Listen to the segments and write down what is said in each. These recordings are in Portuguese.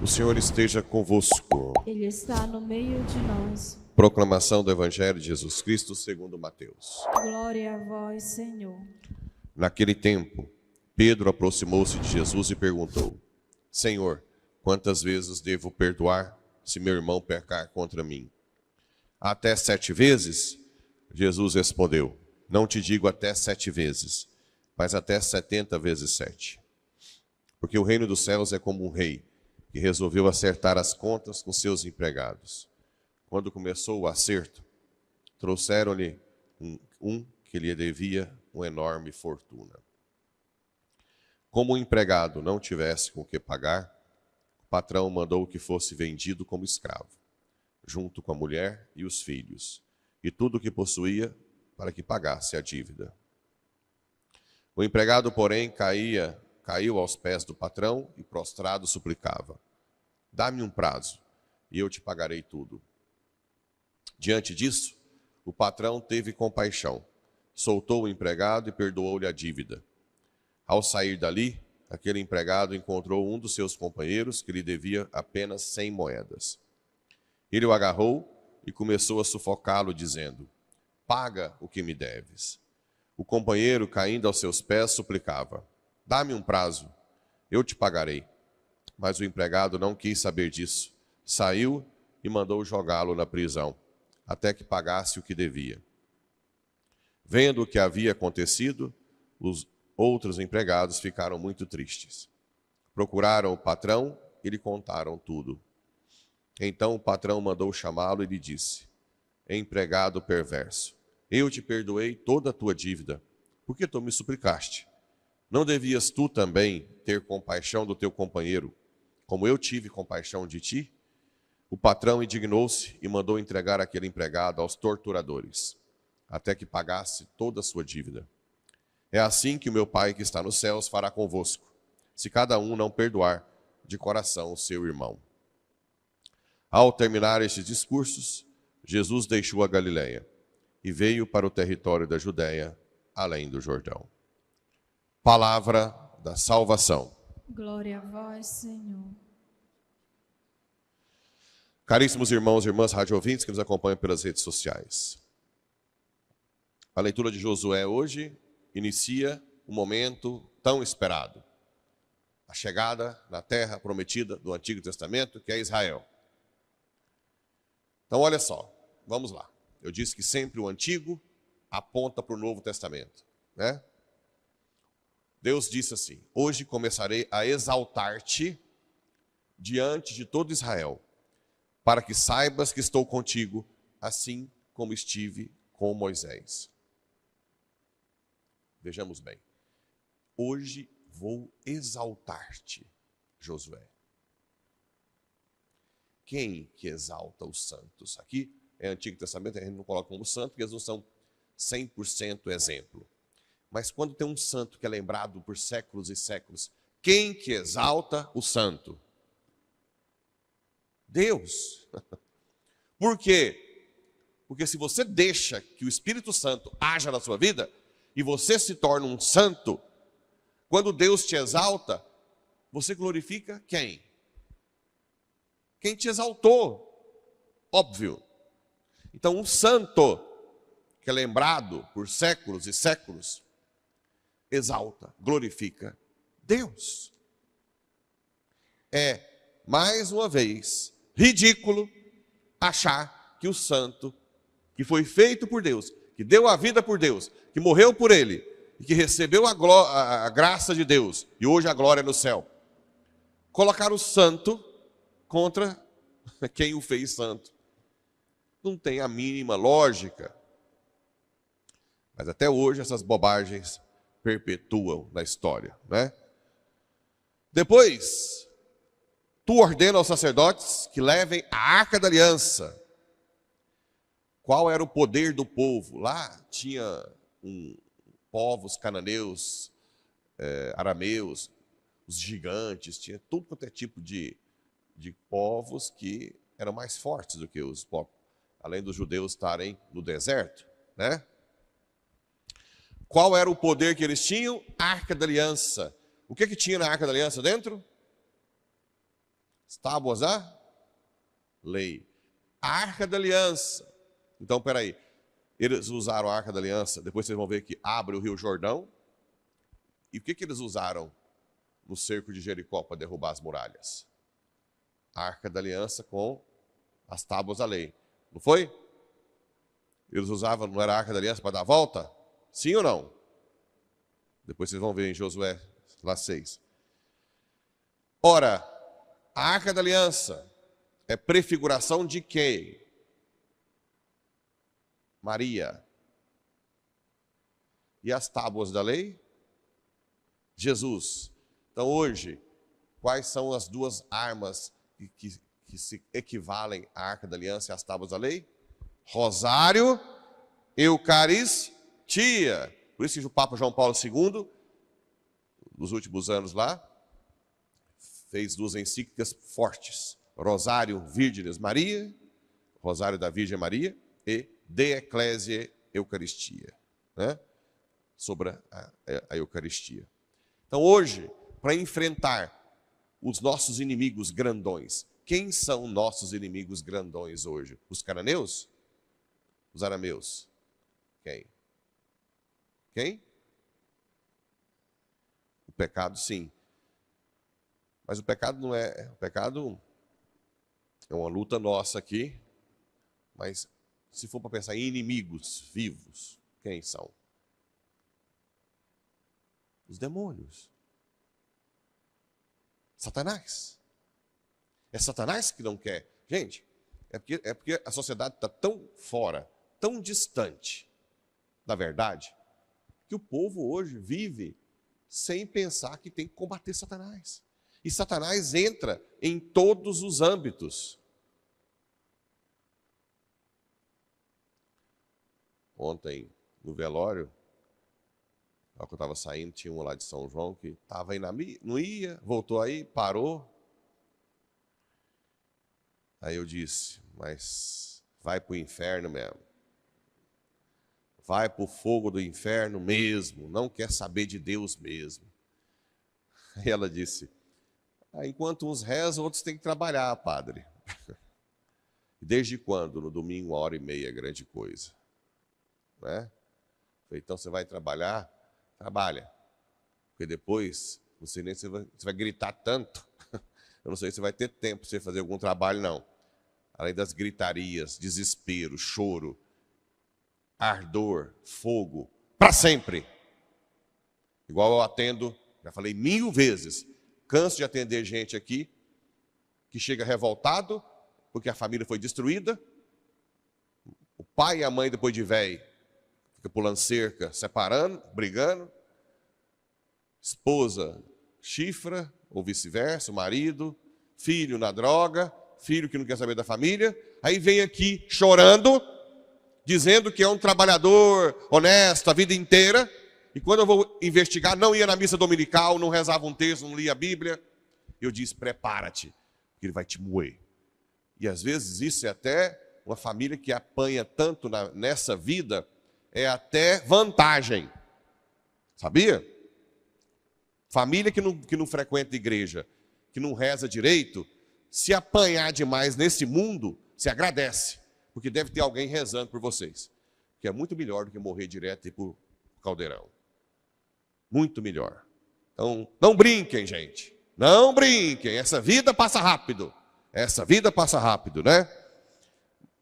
O Senhor esteja convosco. Ele está no meio de nós. Proclamação do Evangelho de Jesus Cristo segundo Mateus. Glória a vós, Senhor. Naquele tempo, Pedro aproximou-se de Jesus e perguntou: Senhor, quantas vezes devo perdoar se meu irmão pecar contra mim? Até 7 vezes? Jesus respondeu: Não te digo até 7 vezes, mas até 70 vezes 7. Porque o reino dos céus é como um rei que resolveu acertar as contas com seus empregados. Quando começou o acerto, trouxeram-lhe um que lhe devia uma enorme fortuna. Como o empregado não tivesse com o que pagar, o patrão mandou que fosse vendido como escravo, junto com a mulher e os filhos, e tudo o que possuía, para que pagasse a dívida. O empregado, porém, caiu aos pés do patrão e prostrado suplicava: Dá-me um prazo, e eu te pagarei tudo. Diante disso, o patrão teve compaixão, soltou o empregado e perdoou-lhe a dívida. Ao sair dali, aquele empregado encontrou um dos seus companheiros que lhe devia apenas 100 moedas. Ele o agarrou e começou a sufocá-lo, dizendo: Paga o que me deves. O companheiro, caindo aos seus pés, suplicava: Dá-me um prazo, eu te pagarei. Mas o empregado não quis saber disso. Saiu e mandou jogá-lo na prisão, até que pagasse o que devia. Vendo o que havia acontecido, os outros empregados ficaram muito tristes. Procuraram o patrão e lhe contaram tudo. Então o patrão mandou chamá-lo e lhe disse: Empregado perverso, eu te perdoei toda a tua dívida, porque tu me suplicaste. Não devias tu também ter compaixão do teu companheiro, como eu tive compaixão de ti? O patrão indignou-se e mandou entregar aquele empregado aos torturadores, até que pagasse toda a sua dívida. É assim que o meu Pai que está nos céus fará convosco, se cada um não perdoar de coração o seu irmão. Ao terminar estes discursos, Jesus deixou a Galileia e veio para o território da Judéia, além do Jordão. Palavra da salvação. Glória a vós, Senhor. Caríssimos irmãos e irmãs rádio-ouvintes que nos acompanham pelas redes sociais. A leitura de Josué hoje inicia um momento tão esperado. A chegada na terra prometida do Antigo Testamento, que é Israel. Então, olha só, vamos lá. Eu disse que sempre o Antigo aponta para o Novo Testamento, né? Deus disse assim: hoje começarei a exaltar-te diante de todo Israel, para que saibas que estou contigo, assim como estive com Moisés. Vejamos bem. Hoje vou exaltar-te, Josué. Quem que exalta os santos? Aqui é Antigo Testamento, a gente não coloca como santo, porque eles não são 100% exemplo. Mas quando tem um santo que é lembrado por séculos e séculos, quem que exalta o santo? Deus. Por quê? Porque se você deixa que o Espírito Santo haja na sua vida, e você se torna um santo, quando Deus te exalta, você glorifica quem? Quem te exaltou. Óbvio. Então, um santo que é lembrado por séculos e séculos, exalta, glorifica Deus. É, mais uma vez, ridículo achar que o santo que foi feito por Deus, que deu a vida por Deus, que morreu por Ele, e que recebeu a graça de Deus, e hoje a glória no céu, colocar o santo contra quem o fez santo. Não tem a mínima lógica. Mas até hoje essas bobagens perpetuam na história, né? Depois, tu ordena aos sacerdotes que levem a Arca da Aliança. Qual era o poder do povo? Lá tinha povos cananeus, arameus, os gigantes, tinha tudo quanto é tipo de povos que eram mais fortes do que os além dos judeus estarem no deserto, né? Qual era o poder que eles tinham? Arca da Aliança. O que tinha na Arca da Aliança dentro? As tábuas da lei. A Arca da Aliança. Então, peraí. Eles usaram a Arca da Aliança, depois vocês vão ver que abre o Rio Jordão. E o que eles usaram no cerco de Jericó para derrubar as muralhas? A Arca da Aliança com as tábuas da lei. Não foi? Eles usavam, não era a Arca da Aliança para dar a volta? Sim ou não? Depois vocês vão ver em Josué, lá 6. Ora, a Arca da Aliança é prefiguração de quem? Maria. E as tábuas da lei? Jesus. Então hoje, quais são as duas armas que se equivalem à Arca da Aliança e às tábuas da lei? Rosário, Eucaristia. Por isso que o Papa João Paulo II, nos últimos anos lá, fez duas encíclicas fortes. Rosário Virgenes Maria, Rosário da Virgem Maria e De Ecclesiae Eucaristia, né? Sobre a Eucaristia. Então hoje, para enfrentar os nossos inimigos grandões, quem são nossos inimigos grandões hoje? Os cananeus? Os arameus? Quem? Quem? O pecado, sim. Mas o pecado não é... O pecado é uma luta nossa aqui, mas se for para pensar em inimigos vivos, quem são? Os demônios. Satanás. É Satanás que não quer. Gente, é porque a sociedade está tão fora, tão distante da verdade, que o povo hoje vive sem pensar que tem que combater Satanás. E Satanás entra em todos os âmbitos. Ontem, no velório, que eu estava saindo, tinha um lá de São João que estava aí não ia, voltou aí, parou. Aí eu disse, mas vai para o inferno mesmo. Vai para o fogo do inferno mesmo, não quer saber de Deus mesmo. Aí ela disse, enquanto uns rezam, outros têm que trabalhar, padre. Desde quando? No domingo, 1h30 é grande coisa. Né? Então você vai trabalhar? Trabalha. Porque depois, não sei nem se você vai gritar tanto. Eu não sei se você vai ter tempo para você fazer algum trabalho, não. Além das gritarias, desespero, choro, ardor, fogo, para sempre. Igual eu atendo, já falei 1000 vezes, canso de atender gente aqui que chega revoltado porque a família foi destruída. O pai e a mãe, depois de velho, fica pulando cerca, separando, brigando. Esposa chifra, ou vice-versa, o marido, filho na droga, filho que não quer saber da família. Aí vem aqui chorando, dizendo que é um trabalhador honesto a vida inteira. E quando eu vou investigar, não ia na missa dominical, não rezava um texto, não lia a Bíblia. Eu disse, prepara-te, que ele vai te moer. E às vezes isso é até uma família que apanha tanto nessa vida, é até vantagem. Sabia? Família que não frequenta igreja, que não reza direito, se apanhar demais nesse mundo, se agradece. Porque deve ter alguém rezando por vocês. Que é muito melhor do que morrer direto e ir para o caldeirão. Muito melhor. Então, não brinquem, gente. Não brinquem. Essa vida passa rápido. Essa vida passa rápido, né?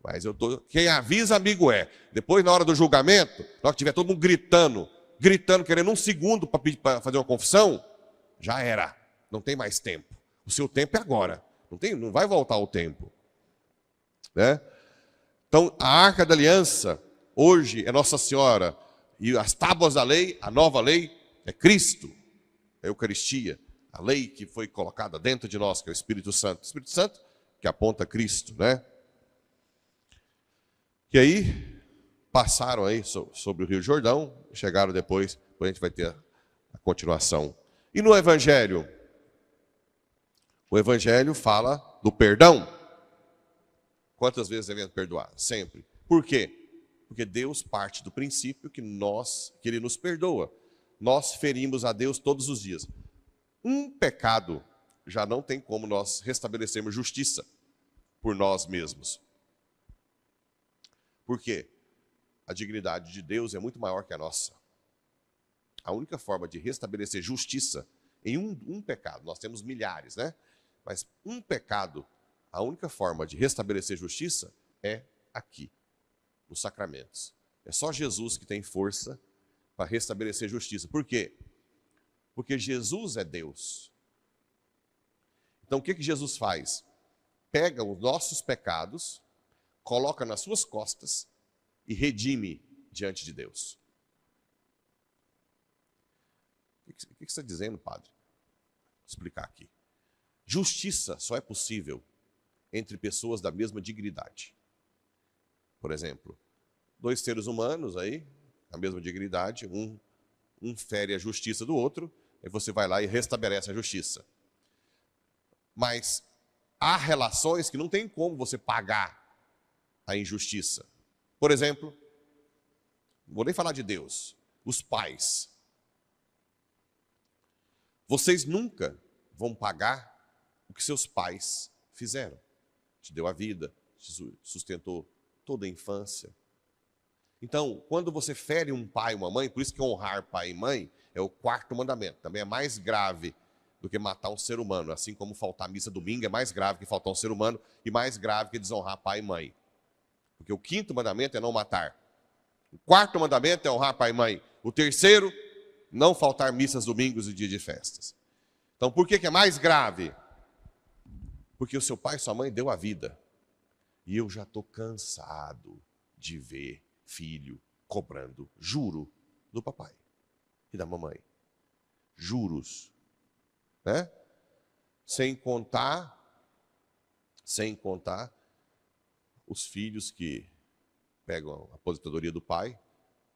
Mas quem avisa, amigo é. Depois, na hora do julgamento, na hora que tiver todo mundo gritando, querendo um segundo para fazer uma confissão, já era. Não tem mais tempo. O seu tempo é agora. Não vai voltar o tempo. Né? Então, a Arca da Aliança, hoje, é Nossa Senhora. E as tábuas da lei, a nova lei, é Cristo. É a Eucaristia. A lei que foi colocada dentro de nós, que é o Espírito Santo. O Espírito Santo que aponta Cristo, né? E aí, passaram aí sobre o Rio Jordão, chegaram depois a gente vai ter a continuação. E no Evangelho? O Evangelho fala do perdão. Quantas vezes devemos perdoar? Sempre. Por quê? Porque Deus parte do princípio que Ele nos perdoa. Nós ferimos a Deus todos os dias. Um pecado já não tem como nós restabelecermos justiça por nós mesmos. Por quê? A dignidade de Deus é muito maior que a nossa. A única forma de restabelecer justiça em um pecado, nós temos milhares, né? Mas um pecado, a única forma de restabelecer justiça é aqui, nos sacramentos. É só Jesus que tem força para restabelecer justiça. Por quê? Porque Jesus é Deus. Então o que Jesus faz? Pega os nossos pecados, coloca nas suas costas e redime diante de Deus. O que você está dizendo, padre? Vou explicar aqui. Justiça só é possível entre pessoas da mesma dignidade. Por exemplo, dois seres humanos aí, a mesma dignidade, um fere a justiça do outro, e você vai lá e restabelece a justiça. Mas há relações que não tem como você pagar a injustiça. Por exemplo, não vou nem falar de Deus, os pais. Vocês nunca vão pagar o que seus pais fizeram. Te deu a vida, te sustentou toda a infância. Então, quando você fere um pai e uma mãe, por isso que honrar pai e mãe é o 4º mandamento. Também é mais grave do que matar um ser humano. Assim como faltar à missa domingo é mais grave que faltar um ser humano e mais grave que desonrar pai e mãe. Porque o 5º mandamento é não matar. O 4º mandamento é honrar pai e mãe. O 3º, não faltar missas domingos e dia de festas. Então, por que é mais grave? Porque o seu pai e sua mãe deu a vida. E eu já estou cansado de ver filho cobrando juro do papai e da mamãe. Juros. Né? Sem contar os filhos que pegam a aposentadoria do pai,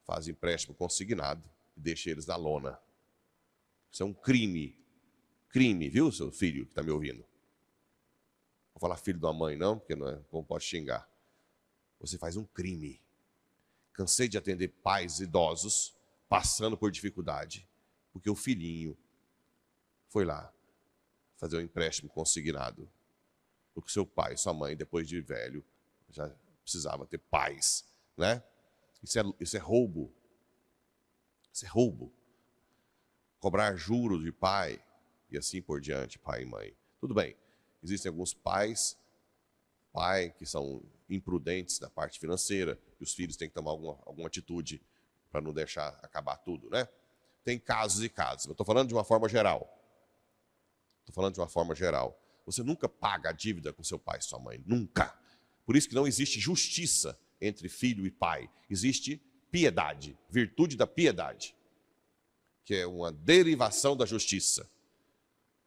fazem empréstimo consignado e deixam eles na lona. Isso é um crime. Crime, viu, seu filho que está me ouvindo? Vou falar filho da mãe, não, porque não pode xingar. Você faz um crime. Cansei de atender pais idosos passando por dificuldade, porque o filhinho foi lá fazer um empréstimo consignado. Porque seu pai, sua mãe, depois de velho, já precisava ter paz, né? Isso é roubo. Isso é roubo. Cobrar juros de pai e assim por diante, pai e mãe. Tudo bem, existem alguns pais que são imprudentes da parte financeira, e os filhos têm que tomar alguma atitude para não deixar acabar tudo, né? Tem casos e casos. Eu estou falando de uma forma geral. Você nunca paga a dívida com seu pai e sua mãe. Nunca. Por isso que não existe justiça entre filho e pai. Existe piedade, virtude da piedade, que é uma derivação da justiça.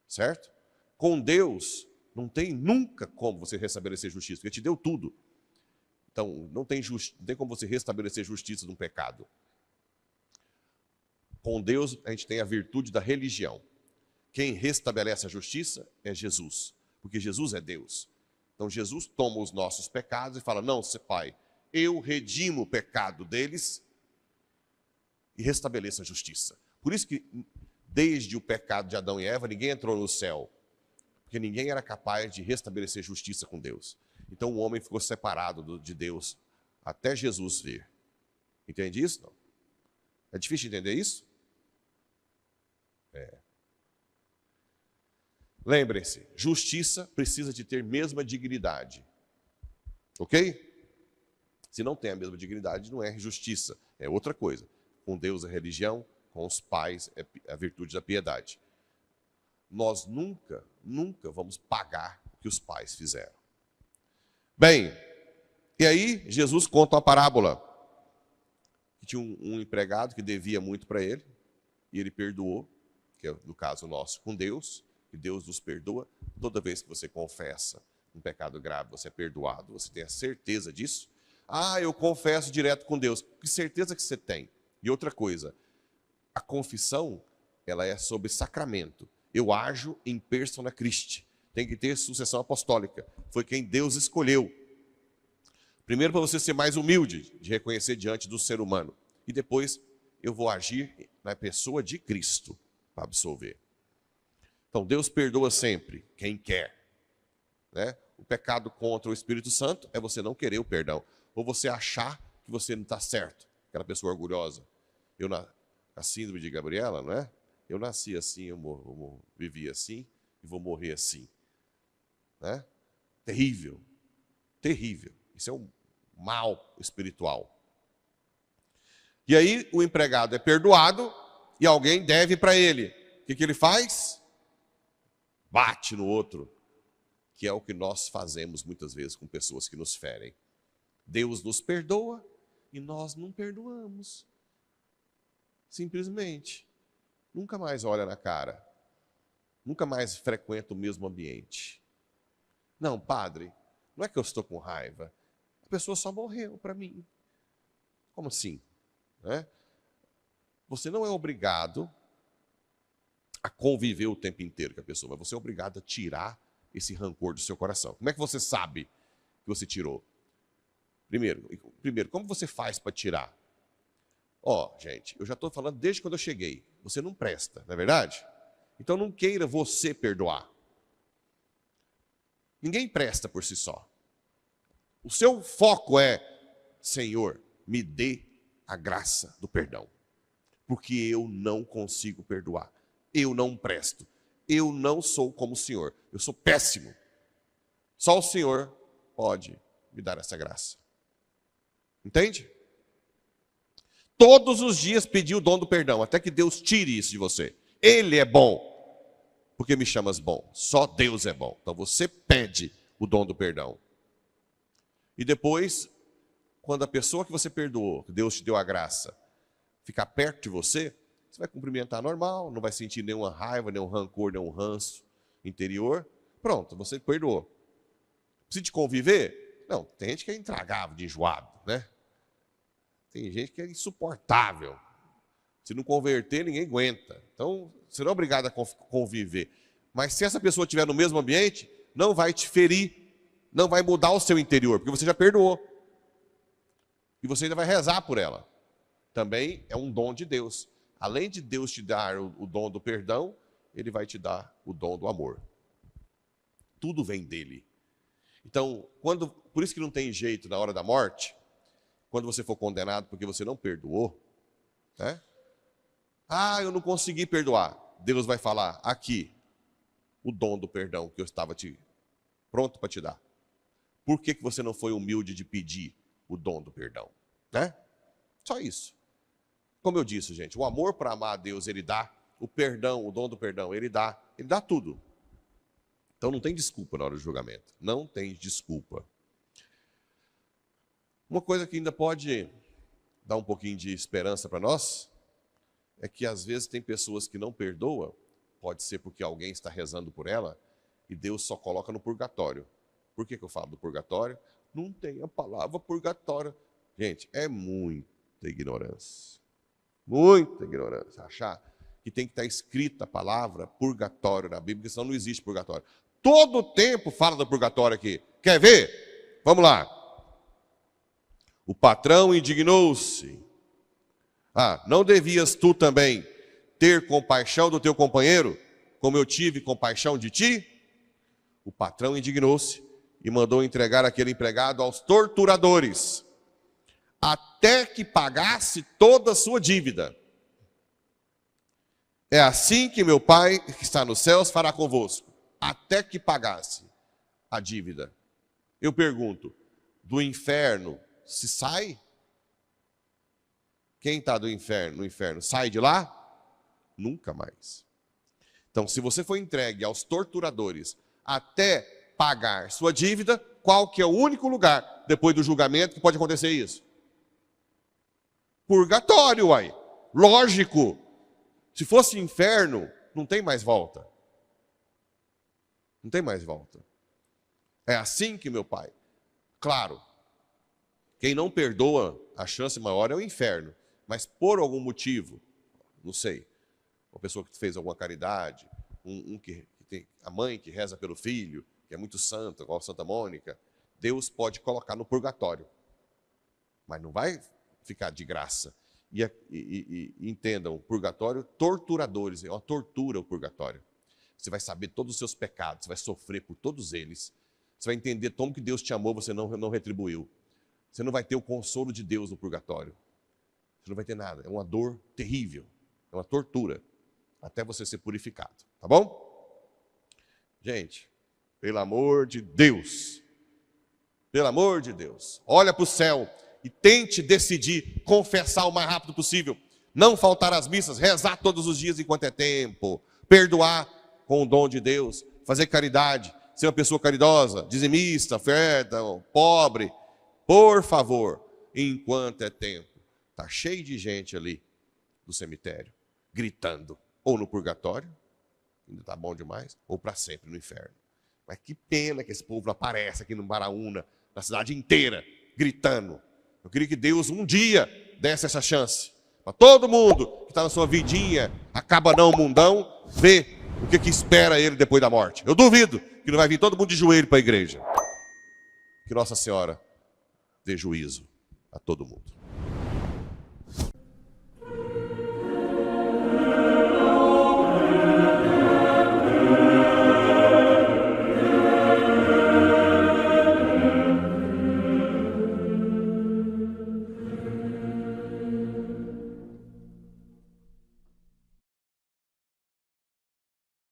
Certo? Com Deus, não tem nunca como você restabelecer justiça, porque Ele te deu tudo. Então, não tem como você restabelecer justiça de um pecado. Com Deus, a gente tem a virtude da religião. Quem restabelece a justiça é Jesus, porque Jesus é Deus. Então, Jesus toma os nossos pecados e fala, não, pai, eu redimo o pecado deles e restabeleço a justiça. Por isso que, desde o pecado de Adão e Eva, ninguém entrou no céu, porque ninguém era capaz de restabelecer justiça com Deus. Então o homem ficou separado de Deus até Jesus vir. Entende isso? Não? É difícil entender isso? É. Lembrem-se, justiça precisa de ter mesma dignidade. Ok? Se não tem a mesma dignidade, não é justiça, é outra coisa. Com Deus é religião, com os pais é a virtude da piedade. Nós nunca vamos pagar o que os pais fizeram. Bem, e aí Jesus conta uma parábola. Que tinha um empregado que devia muito para ele, e ele perdoou, que é no caso nosso com Deus, e Deus nos perdoa. Toda vez que você confessa um pecado grave, você é perdoado, você tem a certeza disso. Ah, eu confesso direto com Deus. Que certeza que você tem? E outra coisa, a confissão, ela é sobre sacramento. Eu ajo em persona Christi. Tem que ter sucessão apostólica. Foi quem Deus escolheu. Primeiro, para você ser mais humilde, de reconhecer diante do ser humano. E depois, eu vou agir na pessoa de Cristo para absolver. Então, Deus perdoa sempre quem quer, né? O pecado contra o Espírito Santo é você não querer o perdão. Ou você achar que você não está certo. Aquela pessoa orgulhosa. A síndrome de Gabriela, não é? Eu nasci assim, eu vivi assim e vou morrer assim. Né? Terrível. Terrível. Isso é um mal espiritual. E aí o empregado é perdoado e alguém deve para ele. O que ele faz? Bate no outro. Que é o que nós fazemos muitas vezes com pessoas que nos ferem. Deus nos perdoa e nós não perdoamos. Simplesmente. Nunca mais olha na cara. Nunca mais frequenta o mesmo ambiente. Não, padre, não é que eu estou com raiva. A pessoa só morreu para mim. Como assim? Né? Você não é obrigado a conviver o tempo inteiro com a pessoa, mas você é obrigado a tirar esse rancor do seu coração. Como é que você sabe que você tirou? Primeiro, como você faz para tirar? Gente, eu já estou falando desde quando eu cheguei. Você não presta, não é verdade? Então não queira você perdoar. Ninguém presta por si só. O seu foco é, Senhor, me dê a graça do perdão. Porque eu não consigo perdoar. Eu não presto. Eu não sou como o Senhor. Eu sou péssimo. Só o Senhor pode me dar essa graça. Entende? Todos os dias pedir o dom do perdão, até que Deus tire isso de você. Ele é bom. Porque me chamas bom. Só Deus é bom. Então você pede o dom do perdão. E depois, quando a pessoa que você perdoou, que Deus te deu a graça, ficar perto de você, você vai cumprimentar normal, não vai sentir nenhuma raiva, nenhum rancor, nenhum ranço interior. Pronto, você perdoou. Precisa de conviver? Não, tem gente que é intragável, de enjoado, né? Tem gente que é insuportável. Se não converter, ninguém aguenta. Então, você não é obrigado a conviver. Mas se essa pessoa estiver no mesmo ambiente, não vai te ferir, não vai mudar o seu interior, porque você já perdoou. E você ainda vai rezar por ela. Também é um dom de Deus. Além de Deus te dar o dom do perdão, Ele vai te dar o dom do amor. Tudo vem dele. Então, por isso que não tem jeito na hora da morte, quando você for condenado porque você não perdoou, né? Eu não consegui perdoar. Deus vai falar, aqui, o dom do perdão que eu estava pronto para te dar. Por que você não foi humilde de pedir o dom do perdão? Né? Só isso. Como eu disse, gente, o amor para amar a Deus, Ele dá. O perdão, o dom do perdão, Ele dá tudo. Então não tem desculpa na hora do julgamento. Não tem desculpa. Uma coisa que ainda pode dar um pouquinho de esperança para nós, é que às vezes tem pessoas que não perdoam, pode ser porque alguém está rezando por ela, e Deus só coloca no purgatório. Por que eu falo do purgatório? Não tem a palavra purgatório. Gente, é muita ignorância. Muita ignorância. Achar que tem que estar escrita a palavra purgatório na Bíblia, porque senão não existe purgatório. Todo o tempo fala do purgatório aqui. Quer ver? Vamos lá. O patrão indignou-se. Não devias tu também ter compaixão do teu companheiro, como eu tive compaixão de ti? O patrão indignou-se e mandou entregar aquele empregado aos torturadores, até que pagasse toda a sua dívida. É assim que meu Pai, que está nos céus, fará convosco, até que pagasse a dívida. Eu pergunto, do inferno se sai? Quem está no inferno, sai de lá? Nunca mais. Então, se você foi entregue aos torturadores até pagar sua dívida, qual que é o único lugar, depois do julgamento, que pode acontecer isso? Purgatório, uai. Lógico. Se fosse inferno, não tem mais volta. Não tem mais volta. É assim que meu Pai. Claro, quem não perdoa, a chance maior é o inferno. Mas por algum motivo, não sei, uma pessoa que fez alguma caridade, que tem a mãe que reza pelo filho, que é muito santa, igual Santa Mônica, Deus pode colocar no purgatório, mas não vai ficar de graça. E entendam, purgatório, torturadores, é uma tortura o purgatório. Você vai saber todos os seus pecados, você vai sofrer por todos eles. Você vai entender como que Deus te amou, você não retribuiu. Você não vai ter o consolo de Deus no purgatório. Você não vai ter nada. É uma dor terrível. É uma tortura. Até você ser purificado. Tá bom? Gente, pelo amor de Deus. Pelo amor de Deus. Olha para o céu e tente decidir confessar o mais rápido possível. Não faltar às missas, rezar todos os dias enquanto é tempo. Perdoar com o dom de Deus. Fazer caridade. Ser uma pessoa caridosa, dizimista, oferta, pobre. Por favor, enquanto é tempo. Está cheio de gente ali do cemitério, gritando. Ou no purgatório, ainda está bom demais, ou para sempre no inferno. Mas que pena que esse povo aparece aqui no Baraúna, na cidade inteira, gritando. Eu queria que Deus um dia desse essa chance. Para todo mundo que está na sua vidinha, acaba não mundão, ver o que espera ele depois da morte. Eu duvido que não vai vir todo mundo de joelho para a igreja. Que Nossa Senhora dê juízo a todo mundo.